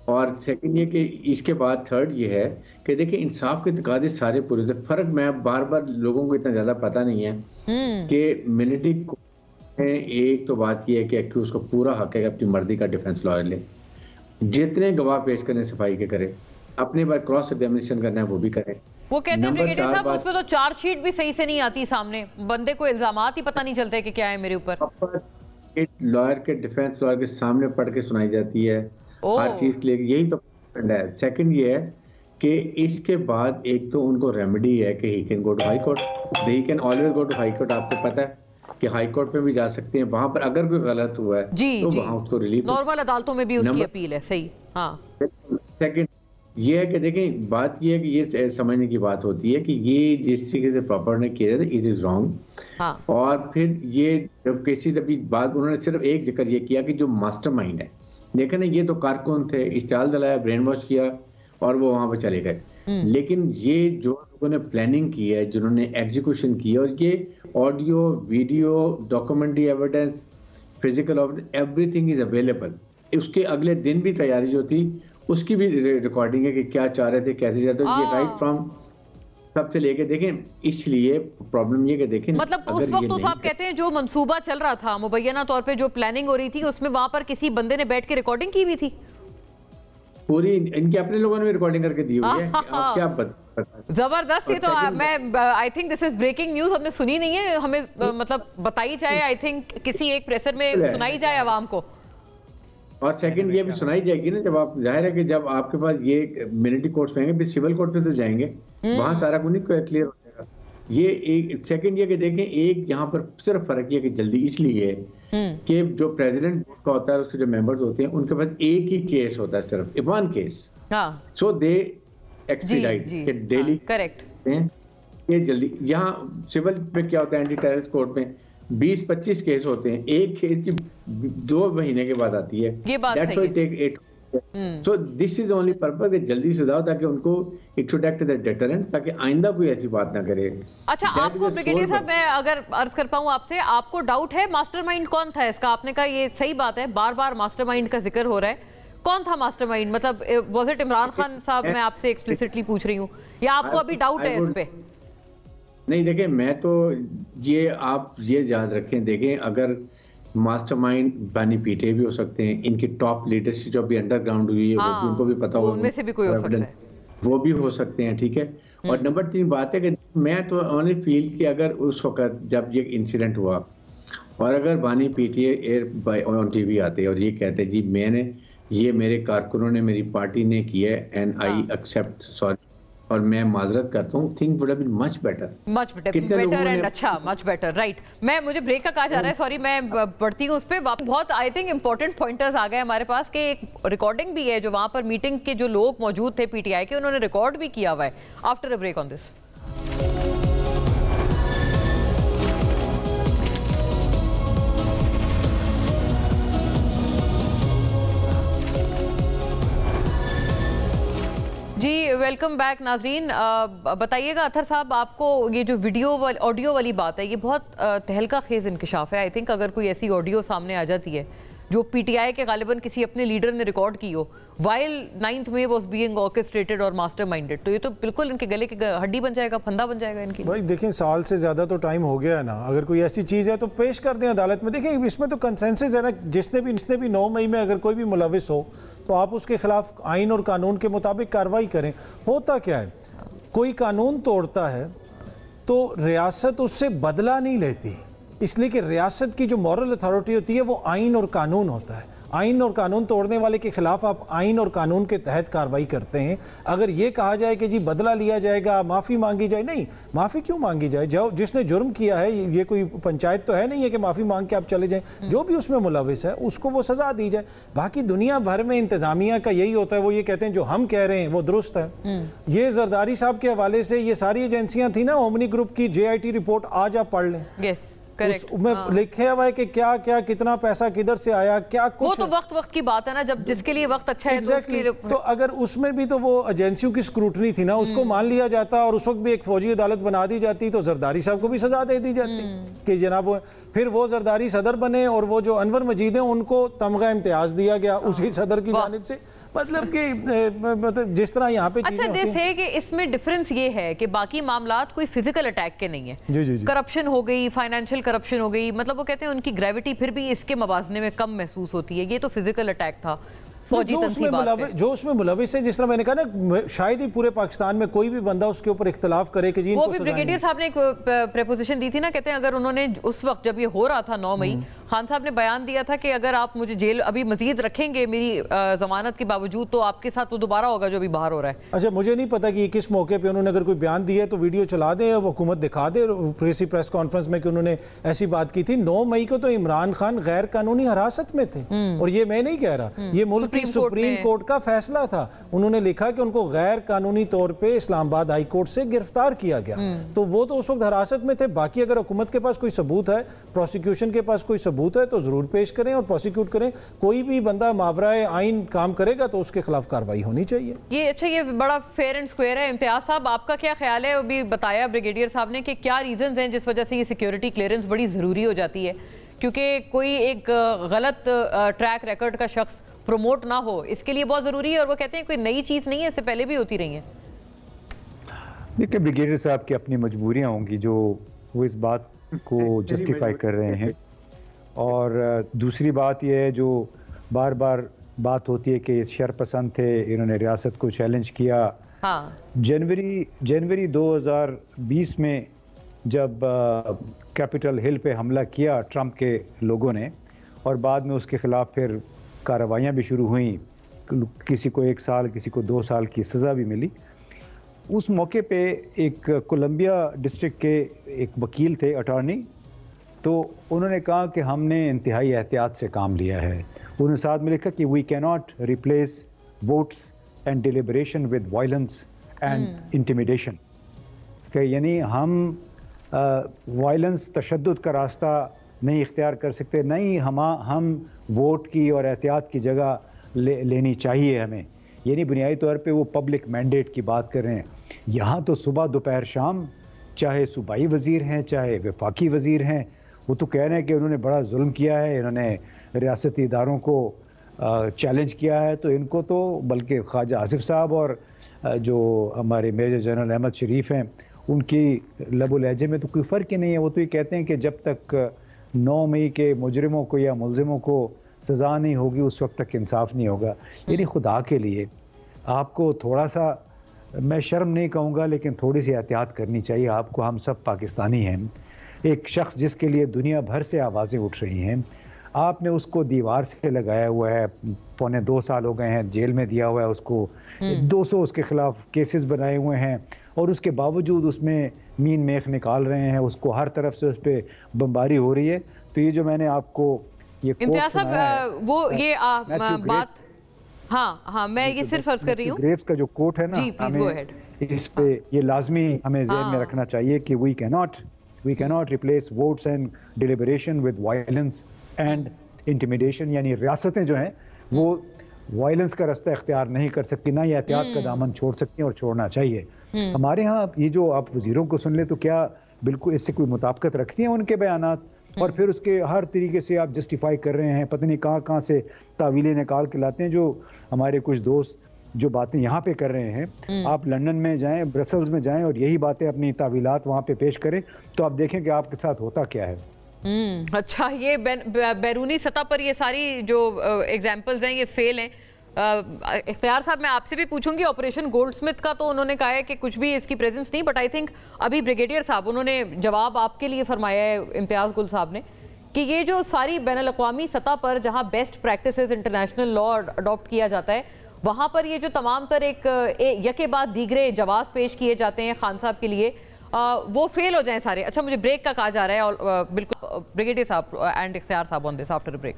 और सेकंड ये कि इसके बाद थर्ड ये है कि देखिए इंसाफ के तकादे सारे पूरे थे। फर्क मैं बार लोगों को इतना ज्यादा पता नहीं है कि मिलिट्री एक तो बात ये है कि एक्यूज को पूरा हक है कि अपनी मर्जी का डिफेंस लॉयर ले, जितने गवाह पेश करने सफाई के करे, अपने बार क्रॉस एग्जामिनेशन करना है वो भी करें। वो कहते हैं ब्रिगेडियर साहब उसमें तो चार्जशीट भी सही से नहीं आती सामने, बंदे को इल्जामात ही पता नहीं चलते कि क्या है मेरे ऊपर। लॉयर के, डिफेंस लॉयर के सामने पढ़ के सुनाई जाती है हर चीज के लिए, यही तो है। सेकंड ये है कि इसके बाद एक तो उनको रेमेडी है कि he can go to high court, he can always go to high court. आपको पता है कि हाई कोर्ट में भी जा सकते हैं, वहां पर अगर कोई गलत हुआ है तो वहां उसको रिलीफ, नॉर्मल अदालतों में भी उसकी अपील है। सही, हाँ। सेकंड ये है कि देखें बात ये है कि ये समझने की बात होती है कि ये जिस तरीके से प्रॉपर ने किया था इट इज रॉन्ग। और फिर ये जब किसी तभी बात उन्होंने सिर्फ एक जिक्र ये किया कि जो मास्टरमाइंड है, देखें ना, ये तो कारकुन थे, इस्तेमाल दिलाया, ब्रेन वॉश किया और वो वहां पर चले गए। लेकिन ये जो लोगों ने प्लानिंग की है, जिन्होंने एग्जीक्यूशन की है, और ये audio, video, documentary evidence, physical evidence, everything is available. उसके अगले दिन भी तैयारी जो थी उसकी भी रिकॉर्डिंग है कि क्या चाह रहे थे, कैसे चाहते थे, ये राइट फ्रॉम सबसे लेके देखें, इसलिए प्रॉब्लम ये कि देखें, मतलब उस वक्त तो साहब कहते हैं जो मंसूबा चल रहा था, मुबैना तौर पे जो प्लानिंग हो रही थी, उसमें वहां पर किसी बंदे ने बैठ के रिकॉर्डिंग की हुई थी, पूरी इनके अपने लोगों ने भी रिकॉर्डिंग करके दी हुई है। आप क्या जबरदस्त। ये तो मैं I think this is breaking news, हमने सुनी नहीं है, हमें मतलब बताई जाए, आई थिंक किसी एक प्रेसर में सुनाई जाए आवाम को। और सेकंड ये भी सुनाई जाएगी ना, जब आप, जाहिर है कि जब आपके पास ये मिलिट्री कोर्ट्स में आएंगे, सिविल कोर्ट पे तो जाएंगे, वहां सारा कुछ क्लियर हो जाएगा। ये एक सेकंड ये कि देखें, एक यहाँ पर सिर्फ फर्क ये कि जल्दी इसलिए है कि जो प्रेसिडेंट का होता है, उसके जो मेंबर्स होते हैं, उनके पास एक ही केस होता है, सिर्फ वन केस। सो दे एक्सपीडाइट के डेली करेक्ट ये जल्दी। यहाँ सिविल पे क्या होता है, एंटी टेररिस्ट कोर्ट में 20-25 केस होते हैं, एक केस की 2 महीने के बाद आती है। ये बात That's why take 8 So this is the only purpose कि जल्दी सुधार, ताकि उनको it should act as a deterrent, ताकि आइंदा कोई ऐसी बात ना करे। अच्छा, आपको ब्रिगेडियर साहब, मैं अगर अर्ज कर पाऊं आपसे, आपको डाउट है मास्टरमाइंड कौन था इसका? आपने कहा ये सही बात है, बार बार मास्टरमाइंड का जिक्र हो रहा है, कौन था मास्टरमाइंड? मतलब वाज इट इमरान खान साहब? मैं आपसे एक्सप्लिसिटली पूछ रही हूँ, या आपको अभी डाउट है इस पे? नहीं, देखें, मैं तो ये, आप ये याद रखें, देखें, अगर मास्टरमाइंड बानी पीटे भी हो सकते हैं, इनकी टॉप लीडरशिप जो भी अंडरग्राउंड हुई है, वो भी उनको भी पता होगा, उनमें से भी कोई हो सकता है, वो भी हो सकते हैं, ठीक है। और नंबर 3 बात है कि मैं तो ओनली फील कि अगर उस वक्त जब ये इंसिडेंट हुआ और अगर बानी पीटीए एयर ऑन टीवी आते और ये कहते जी मैंने, ये मेरे कारकुनों ने, मेरी पार्टी ने किया है एंड आई एक्सेप्ट सॉरी और मैं माजरत करता हूँ, think would have been much better and अच्छा, मच बेटर, राइट। मुझे ब्रेक का कहा जा रहा है, सॉरी, मैं बढ़ती हूँ उस पर। बहुत आई थिंक इंपॉर्टेंट पॉइंटर्स आ गए हमारे पास कि एक रिकॉर्डिंग भी है जो वहां पर मीटिंग के जो लोग मौजूद थे पीटीआई के, उन्होंने रिकॉर्ड भी किया हुआ है। After a break on this. जी वेलकम बैक नाजरीन। बताइएगा अतर साहब, आपको ये जो ऑडियो वाली बात है, ये बहुत तहलका खेज इंकशाफ है। आई थिंक अगर कोई ऐसी ऑडियो सामने आ जाती है जो पीटीआई के गालिबन किसी अपने लीडर ने रिकॉर्ड की हो, while 9th May was being orchestrated और मास्टरमाइंडेड, तो ये तो बिल्कुल इनके गले की हड्डी बन जाएगा, फंदा बन जाएगा इनकी। भाई देखें, साल से ज़्यादा तो टाइम हो गया है ना, अगर कोई ऐसी चीज़ है तो पेश कर दें अदालत में। देखें, इसमें तो कंसेंसस है ना, जिसने भी 9 मई में अगर कोई भी मुलविस हो तो आप उसके खिलाफ आइन और कानून के मुताबिक कार्रवाई करें। होता क्या है, कोई कानून तोड़ता है तो रियासत उससे बदला नहीं लेती, इसलिए कि रियासत की जो मॉरल अथॉरिटी होती है वो आइन और कानून होता है। आइन और कानून तोड़ने वाले के खिलाफ आप आइन और कानून के तहत कार्रवाई करते हैं। अगर ये कहा जाए कि जी बदला लिया जाएगा, माफ़ी मांगी जाए, नहीं, माफ़ी क्यों मांगी जाए? जो जिसने जुर्म किया है, ये कोई पंचायत तो है नहीं है कि माफ़ी मांग के आप चले जाएं। जो भी उसमें मुलविस है उसको वो सज़ा दी जाए। बाकी दुनिया भर में इंतज़ामिया का यही होता है, वो ये कहते हैं जो हम कह रहे हैं वो दुरुस्त है। ये जरदारी साहब के हवाले से ये सारी एजेंसियाँ थी ना, ओमनी ग्रुप की JIT रिपोर्ट आज आप पढ़ लें, उसमें लिखे हुआ है कि क्या क्या कितना पैसा किधर से आया, क्या कुछ। वो तो वक्त की बात है ना, जब जिसके लिए वक्त अच्छा है तो अगर उसमें भी तो वो एजेंसियों की स्क्रूटनी थी ना, उसको मान लिया जाता और उस वक्त भी एक फौजी अदालत बना दी जाती तो जरदारी साहब को भी सजा दे दी जाती कि जनाब, फिर वो जरदारी सदर बने और वो जो अनवर मजीद है उनको तमगा इम्तियाज दिया गया उसी सदर की जानिब से। मतलब कि मतलब जिस तरह यहाँ पे अच्छा दिस है कि इसमें डिफरेंस ये है कि बाकी मामलात कोई फिजिकल अटैक के नहीं है। जी। करप्शन हो गई, फाइनेंशियल करप्शन हो गई, मतलब वो कहते हैं उनकी ग्रेविटी फिर भी इसके मवाजने में कम महसूस होती है। ये तो फिजिकल अटैक था, जो उसमें मुलविस है, जिस तरह मैंने कहा ना, शायद ही पूरे पाकिस्तान में कोई भी बंदा उसके ऊपर इख्तलाफ करे कि जी। वो भी ब्रिगेडियर साहब ने एक प्रेपोजिशन दी थी ना, कहते हैं अगर उन्होंने उस वक्त जब ये हो रहा था 9 मई, खान साहब ने बयान दिया था कि अगर आप मुझे जेल अभी मजीद रखेंगे मेरी जमानत के बावजूद, तो आपके साथ वो दोबारा होगा जो अभी बाहर हो रहा है। अच्छा, मुझे नहीं पता कि किस मौके पे उन्होंने अगर कोई बयान दिया है तो वीडियो चला दे, हुकूमत दिखा दे प्रेस कॉन्फ्रेंस में कि उन्होंने ऐसी बात की थी। 9 मई को तो इमरान खान गैर कानूनी हिरासत में थे, और ये मैं नहीं कह रहा, ये मुल्क की सुप्रीम कोर्ट का फैसला था। उन्होंने लिखा कि उनको गैर कानूनी तौर पे इस्लामाबाद हाई कोर्ट से गिरफ्तार किया गया, तो वो तो उस वक्त हिरासत में थे। बाकी अगर हुकूमत के पास कोई सबूत है, प्रोसिक्यूशन के पास कोई सबूत है, तो जरूर पेश करें और प्रोसिक्यूट करें। कोई भी बंदा मावराए आइन काम करेगा तो उसके खिलाफ कार्रवाई होनी चाहिए। ये अच्छा, ये बड़ा फेयर एंड स्क्वायर है। इम्तियाज साहब, आपका क्या ख्याल है? अभी बताया ब्रिगेडियर साहब ने कि क्या रीजंस हैं जिस वजह से ये सिक्योरिटी क्लियरेंस बड़ी जरूरी हो जाती है, क्योंकि कोई एक गलत ट्रैक रिकॉर्ड का शख्स प्रमोट ना हो, इसके लिए बहुत जरूरी है। और वो कहते हैं कोई नई चीज नहीं है, इससे पहले भी होती रही है। देखिए, ब्रिगेडियर साहब की अपनी मजबूरियां होंगी जो वो इस बात को जस्टिफाई कर रहे हैं। और दूसरी बात यह है जो बार बार बात होती है कि शरपसंद थे, इन्होंने रियासत को चैलेंज किया। हाँ। जनवरी 2020 में जब कैपिटल हिल पे हमला किया ट्रंप के लोगों ने, और बाद में उसके खिलाफ फिर कार्रवाइयाँ भी शुरू हुई, किसी को 1 साल किसी को 2 साल की सज़ा भी मिली। उस मौके पे एक कोलंबिया डिस्ट्रिक्ट के एक वकील थे, अटॉर्नी, तो उन्होंने कहा कि हमने इंतहाई एहतियात से काम लिया है। उन्होंने साथ में लिखा कि we cannot replace votes and deliberation with violence and intimidation, कि यानी हम वायलेंस तशद्दुद का रास्ता नहीं इख्तियार कर सकते, नहीं हम वोट की और एहतियात की जगह लेनी चाहिए हमें। यानी बुनियादी तौर पे वो पब्लिक मैंडेट की बात कर रहे हैं। यहाँ तो सुबह दोपहर शाम, चाहे सूबाई वज़ीर हैं चाहे वफाकी वज़ीर हैं, वो तो कह रहे हैं कि उन्होंने बड़ा जुल्म किया है, इन्होंने रियासती इदारों को चैलेंज किया है। तो इनको तो बल्कि ख्वाजा आसिफ साहब और जो हमारे मेजर जनरल अहमद शरीफ हैं, उनकी लबो लहजे में तो कोई फ़र्क ही नहीं है। वो तो ये कहते हैं कि जब तक 9 मई के मुजरिमों को या मुलजिमों को सज़ा नहीं होगी उस वक्त तक इंसाफ नहीं होगा। यानी खुदा के लिए आपको थोड़ा सा, मैं शर्म नहीं कहूँगा, लेकिन थोड़ी सी एहतियात करनी चाहिए आपको। हम सब पाकिस्तानी हैं। एक शख्स जिसके लिए दुनिया भर से आवाज़ें उठ रही हैं, आपने उसको दीवार से लगाया हुआ है, 2.25 साल हो गए हैं जेल में दिया हुआ है उसको, 200 उसके खिलाफ केसेस बनाए हुए हैं, और उसके बावजूद उसमें मीन मेख निकाल रहे हैं, उसको हर तरफ से उस पर बमबारी हो रही है। तो ये जो मैंने आपको ये इम्तियाज साहब वो ये बात, हाँ मैं ये सिर्फ अर्ज कर रही हूँ, ग्रेव्स का जो कोट है ना, हमें इस पे ये लाजमी हमें ज़हन में रखना चाहिए कि we cannot replace votes and deliberation with violence and intimidation. यानी रियासतें जो हैं वो वायलेंस का रास्ता इख्तियार नहीं कर सकती, ना ये एहतियात का दामन छोड़ सकती हैं, और छोड़ना चाहिए। हमारे यहाँ ये जो आप वजीरों को सुन ले तो क्या बिल्कुल इससे कोई मुताबिकत रखती हैं उनके बयानात, और फिर उसके हर तरीके से आप जस्टिफाई कर रहे हैं, पता नहीं कहाँ से तावीलें निकाल के लाते हैं। जो हमारे कुछ दोस्त जो बातें यहाँ पे कर रहे हैं, आप लंदन में जाएं, ब्रसल्स में जाएं, और यही बातें अपनी तावीलात वहाँ पे पेश करें, तो आप देखें कि आपके साथ होता क्या है। अच्छा, ये बैरूनी सतह पर ये सारी जो एग्जाम्पल्स हैं ये फेल हैं। इख्तियार साहब, मैं आपसे भी पूछूंगी, ऑपरेशन गोल्डस्मिथ का तो उन्होंने कहा है कि कुछ भी इसकी प्रेजेंस नहीं, बट आई थिंक अभी ब्रिगेडियर साहब उन्होंने जवाब आपके लिए फरमाया है, इम्तियाज गुल साहब ने, कि ये जो सारी बैनुल-अक़वामी सतह पर जहां best practices international law adopt किया जाता है, वहां पर ये जो तमाम तर यके बाद दीगरे जवाब पेश किए जाते हैं खान साहब के लिए, वो फेल हो जाएं सारे। अच्छा, मुझे ब्रेक का कहा जा रहा है, और बिल्कुल ब्रिगेडियर साहब एंड इख्तियार साहब ऑन दिस आफ्टर ब्रेक।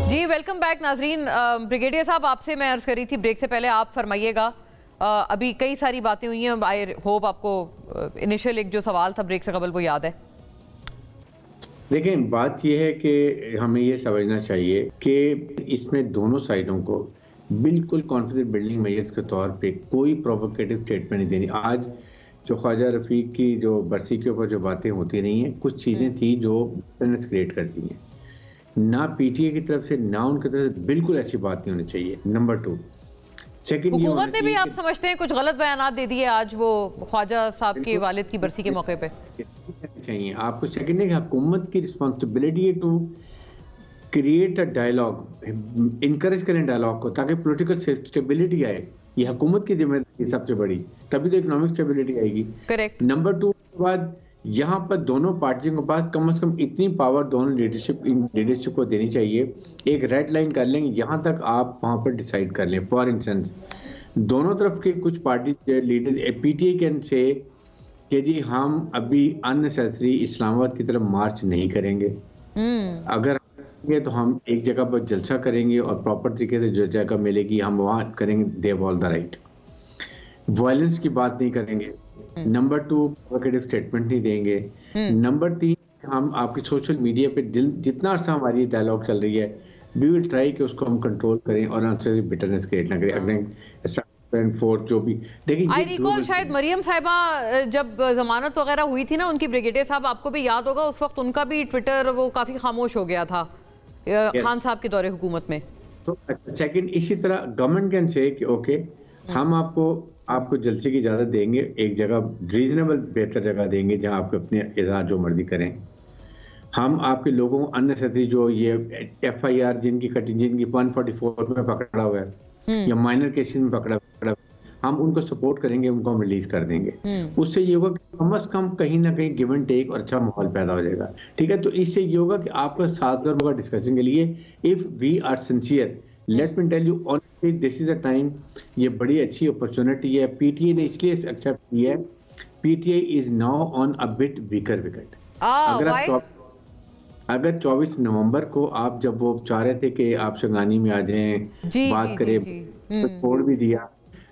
जी वेलकम बैक नाजरीन। ब्रिगेडियर साहब, आपसे मैं अर्ज करी थी ब्रेक से पहले, आप फरमाइएगा। अभी कई सारी बातें हुई हैं, आई होप आपको इनिशियल एक जो सवाल था ब्रेक से कबल वो याद है। देखें, बात यह है कि हमें ये समझना चाहिए कि इसमें दोनों साइडों को बिल्कुल कॉन्फिडेंस बिल्डिंग मेजर्स के तौर पे कोई प्रोवोकेटिव स्टेटमेंट नहीं देनी। आज जो ख्वाजा रफीक की जो बरसी के ऊपर जो बातें होती रही हैं, कुछ चीज़ें थी जो क्रिएट करती हैं, ना पीटीए की तरफ से ना उनकी तरफ से बिल्कुल ऐसी बात नहीं होनी चाहिए। नंबर 2, सेकंड, हुकूमत ने भी आप समझते हैं कुछ गलत बयान दे दिए आज वो ख्वाजा साहब के वालिद की बरसी के मौके पे? चाहिए आपको सेकंड है कि हुकूमत की रिस्पॉन्सिबिलिटी है to create a dialogue, encourage करें डायलॉग को, ताकि पॉलिटिकल स्टेबिलिटी आए। ये हुकूमत की जिम्मेदारी सबसे बड़ी, तभी तो इकोनॉमिक स्टेबिलिटी आएगी। करेक्ट। नंबर 2 के बाद यहाँ पर दोनों पार्टियों के पास कम से कम इतनी पावर दोनों लीडरशिप को देनी चाहिए, एक रेड लाइन कर लेंगे, यहाँ तक आप वहाँ पर डिसाइड कर लें। फॉर इंस्टेंस, दोनों तरफ के कुछ party leader PTA can say कि जी हम अभी अननेसेसरी इस्लामाबाद की तरफ मार्च नहीं करेंगे, अगर तो हम एक जगह पर जलसा करेंगे और प्रॉपर तरीके से जो जगह मिलेगी हम वहाँ करेंगे, they have all the right. Violence की बात नहीं करेंगे। नंबर 2, प्रोवोकेटिव स्टेटमेंट नहीं देंगे। नंबर 3, हम आपकी सोशल मीडिया पे जितना अर्सा हमारी डायलॉग चल रही है, वी विल ट्राई कि उसको हम कंट्रोल करें और अननेसेसरी बिटरनेस क्रिएट ना करें। अगेन फोर्थ जो भी देखिए, आई रिकॉल शायद मरियम साहिबा जब जमानत वगैरह हुई थी ना उनकी, ब्रिगेडियर साहब आपको भी याद होगा, उस वक्त उनका भी ट्विटर वो काफी खामोश हो गया था खान साहब के दौरे हुकूमत में। तो सेकंड, इसी तरह गवर्नमेंट कैन से कि ओके हम आपको जलसे की इजाजत देंगे, एक जगह रीजनेबल बेहतर जगह देंगे जहां आप अपने इजहार जो मर्जी करें। हम आपके लोगों को अननेसेसरी जो ये FIR जिनकी 144 में पकड़ा हुआ है या माइनर केसेस में पकड़ा, हम उनको सपोर्ट करेंगे, उनको हम रिलीज कर देंगे। उससे ये होगा कि कम से कम कहीं ना कहीं गिव एंड टेक और अच्छा माहौल पैदा हो जाएगा। ठीक है, तो इससे ये होगा कि आपका साजगार होगा डिस्कशन के लिए। If we are sincere, let me tell you honestly, this is a time, ये बड़ी अच्छी अपॉर्चुनिटी है। PTA ने इसलिए एक्सेप्ट की है, PTA is now on a bit weaker wicket. अगर 24 नवंबर को आप जब वो चाह रहे थे कि आप शंगानी में आ जाएं, बात करें, तो छोड़ भी दिया।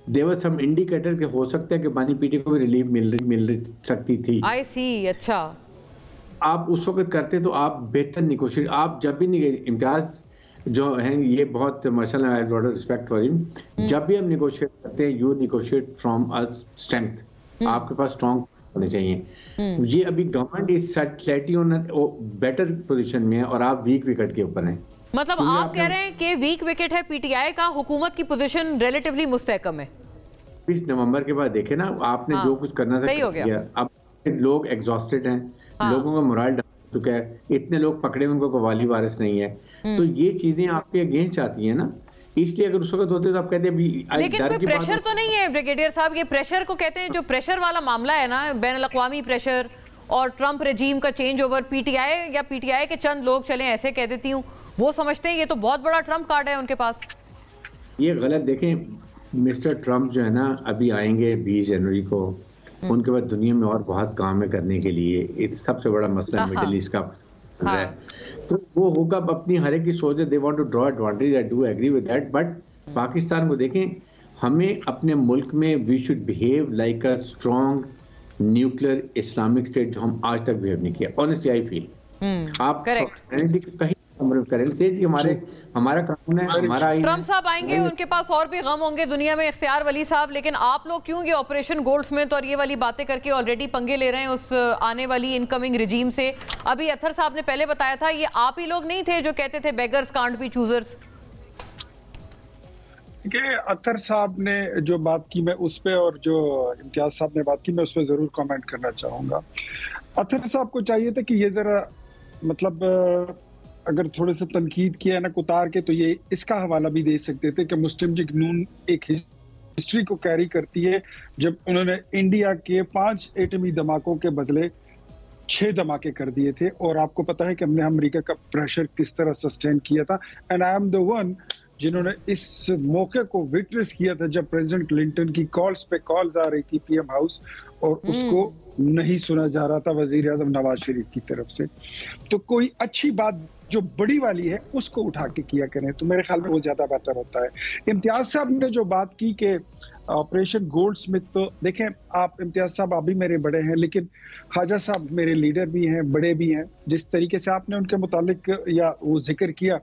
देवर सम इंडिकेटर के हो सकता है कि बानी पीटी को भी रिलीफ मिल सकती थी। आई सी, अच्छा। आप उस वक्त करते तो आप बेहतर निगोशिएट, आप जब भी इम्तियाज जो हैं ये बहुत माशाल्लाह, I have lot of respect for him, जब भी हम निगोशिएट करते हैं you negotiate from a strength, आपके पास स्ट्रॉन्ग होने चाहिए। ये अभी government is certainly on better position में है और आप वीक विकेट के ऊपर हैं। मतलब आप कह रहे हैं कि वीक विकेट है PTI का, हुकूमत की पोजीशन रिलेटिवली मुस्तहकम है। 20 नवंबर के बाद देखे ना, आपने जो कुछ करना था कर दिया। अब लोग एग्जॉस्टेड हैं, लोगों का मोरल डाउन हो चुका है, इतने लोग पकड़े, उनको कवाली वारिस नहीं है, तो ये चीजें आपके अगेंस्ट आती है ना। इसलिए अगर उस वक्त होते तो आप कहते हैं लेकिन कोई प्रेशर तो नहीं है ब्रिगेडियर साहब, ये प्रेशर को कहते हैं, जो प्रेशर वाला मामला है ना, बैनुल अक़वामी प्रेशर और ट्रंप रेजीम का चेंज ओवर, PTI या PTI के चंद लोग चले ऐसे कह देती हूँ, वो समझते हैं ये तो बहुत बड़ा ट्रंप कार्ड है उनके पास। ये गलत। देखें, मिस्टर ट्रंप जो है ना अभी आएंगे 20 जनवरी को, उनके बाद दुनिया में और बहुत काम है करने के लिए। सबसे बड़ा मसला मिडिल ईस्ट का है, तो वो होगा अपनी हर एक की सोच है, they want to draw advantage, I do agree with that. But Pakistan को देखें, हमें अपने मुल्क में we should behave like a strong nuclear Islamic state, जो हम आज तक बिहेव नहीं किया। ऑनेस्टली आई फील आप कहीं हमारा कानून है, हमारा ट्रंप साहब आएंगे, उनके पास और भी गम होंगे दुनिया में, इख्तियार वली साहब, लेकिन आप लोग क्यों ये ऑपरेशन गोल्डस्मिथ और ये वाली बातें करके ऑलरेडी पंगे ले रहे हैं उस आने वाली इनकमिंग रिजीम से? अभी अत्तर साहब ने पहले बताया था, ये आप ही लोग नहीं थे जो कहते थे बेगर्स कांट बी चूजर्स? अत्तर साहब ने जो बात की, मैं उस पर, और जो इम्तियाज साहब ने बात की, मैं उस पर जरूर कमेंट करना चाहूंगा। अत्तर साहब को चाहिए था कि ये जरा मतलब अगर थोड़े से तनकीद किया ना उतार के, तो ये इसका हवाला भी दे सकते थे कि मुस्लिम लीग नून एक हिस्ट्री को कैरी करती है, जब उन्होंने इंडिया के 5 एटमी धमाकों के बदले 6 धमाके कर दिए थे। और आपको पता है कि हमने अमेरिका का प्रेशर किस तरह सस्टेन किया था। And I am the one जिन्होंने इस मौके को विटनेस किया था जब प्रेसिडेंट क्लिंटन की कॉल्स पे कॉल्स आ रही थी PM हाउस, और उसको नहीं सुना जा रहा था वजीर आजम नवाज शरीफ की तरफ से। तो कोई अच्छी बात जो बड़ी वाली है उसको उठा के किया करें, तो मेरे ख्याल में वो ज्यादा बेहतर होता है। इम्तियाज साहब ने जो बात की कि ऑपरेशन गोल्डस्मिथ, तो देखें आप, इम्तियाज साहब आप भी मेरे बड़े हैं, लेकिन ख्वाजा साहब मेरे लीडर भी हैं, बड़े भी हैं। जिस तरीके से आपने उनके मुतालिक या वो जिक्र किया,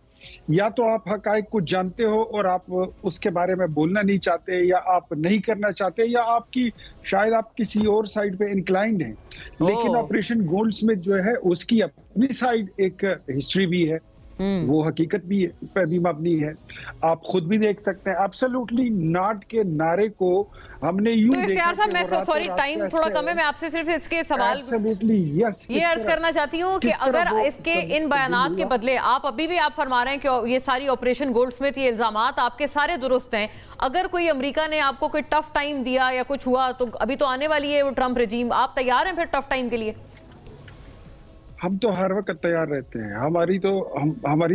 या तो आप हकायक को जानते हो और आप उसके बारे में बोलना नहीं चाहते, या आप नहीं करना चाहते, या आपकी शायद आप किसी और साइड पे इंक्लाइंड हैं। लेकिन ऑपरेशन गोल्डस्मिथ जो है उसकी अपनी साइड एक हिस्ट्री भी है, वो हकीकत भी पे भी मबनी है। आप खुद भी देख सकते हैं, एब्सोल्युटली नॉट के नारे को हमने यूं देखा। साहब मैं सॉरी टाइम थोड़ा कम है, मैं आपसे सिर्फ इसके सवाल ये अर्ज करना चाहती हूँ कि अगर इसके इन बयानात के बदले आप अभी भी आप फरमा रहे हैं कि ये सारी ऑपरेशन गोल्डस्मिथ, ये इल्जामात आपके सारे दुरुस्त हैं, अगर कोई अमेरिका ने आपको कोई टफ टाइम दिया या कुछ हुआ, तो अभी तो आने वाली है वो ट्रंप रेजीम, आप तैयार हैं फिर टफ टाइम के लिए? हम तो हर वक्त तैयार रहते हैं। हमारी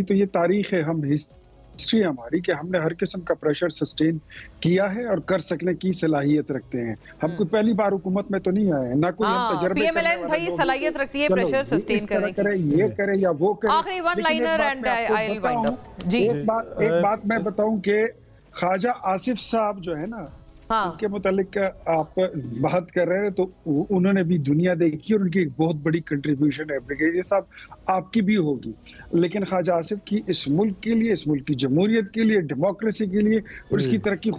तो ये तारीख है, हम हिस्ट्री हमारी कि हमने हर किस्म का प्रेशर सस्टेन किया है और कर सकने की सलाहियत रखते हैं। हम कोई पहली बार हुकूमत में तो नहीं आए हैं, ना कोई हम तजर्बे PMLN भाई सलाहियत रखती है प्रेशर सस्टेन करने की। ये करे या वो करे। आखिरी one liner and I will wind up जी। एक बात मैं बताऊं कि ख्वाजा आसिफ साहब जो है ना, उनके मुतालिक आप बात कर रहे हैं, तो उन्होंने भी दुनिया देखी और उनकी एक बहुत बड़ी कंट्रीब्यूशन है। ब्रिगेडियर साहब आपकी भी होगी, लेकिन ख्वाजा आसिफ की इस मुल्क के लिए, इस मुल्क की जमहूरियत के लिए, डेमोक्रेसी के लिए और इसकी तरक्की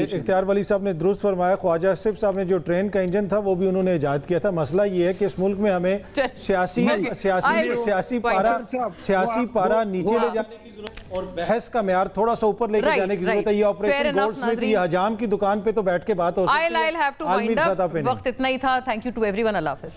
इख्तियार वली साहब ने दुरुस्त फरमाया। ख्वाजा आसिफ साहब ने जो ट्रेन का इंजन था वो भी उन्होंने ईजाद किया था। मसला ये है कि इस मुल्क में हमें सियासी पारा नीचे ले जाने की और बहस का म्यार थोड़ा सा ऊपर लेके जाने की जरूरत है। ये ऑपरेशन गोल्डस्मिथ, ये हजाम की दुकान पे तो बैठ के बात हो सकती है, आलमी सतह पे नहीं। वक्त इतना ही था। Thank you to everyone. अल्लाह हाफिज।